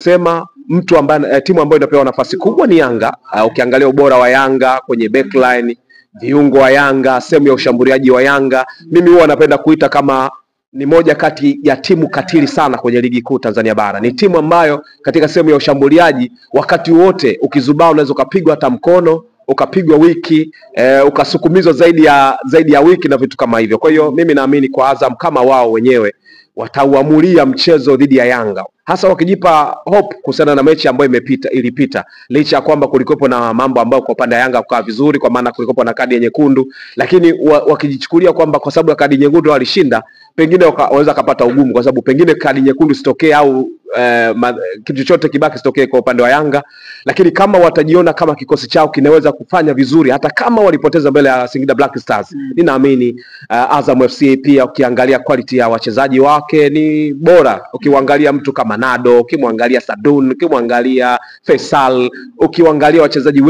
Sema mtu ambaye timu ambayo inapewa nafasi kubwa ni Yanga. Ukiangalia ubora wa Yanga kwenye backline, viungo wa Yanga, sehemu ya ushambuliaji wa Yanga, mimi huwa napenda kuita kama ni moja kati ya timu katili sana kwenye ligi kuu Tanzania bara. Ni timu ambayo katika sehemu ya ushambuliaji wakati wote ukizubaa unaweza ukapigwa hata mkono, ukapigwa wiki, ukasukumizwa zaidi ya wiki na vitu kama hivyo. Kwa hiyo mimi naamini kwa Azam kama wao wenyewe watauamulia mchezo dhidi ya Yanga, hasa wakijipa hope kuhusiana na mechi ambayo ilipita, licha ya kwamba kulikuwepo na mambo ambayo kwa upande wa Yanga kukaa vizuri, kwa maana kulikuwepo na kadi nyekundu, lakini wakijichukulia kwamba kwa sababu ya kadi nyekundu walishinda, pengine waweza kupata ugumu, kwa sababu pengine kadi nyekundu sitokee au kitu chochote kibaki sitokee kwa upande wa Yanga. Lakini kama watajiona kama kikosi chao kinaweza kufanya vizuri hata kama walipoteza mbele ya Singida Black Stars, ninaamini Azam FC pia ukiangalia quality ya wachezaji wake ni bora. Ukiangalia mtu kama Nado, ukimwangalia Sadun, ukimwangalia Faisal, ukiangalia wachezaji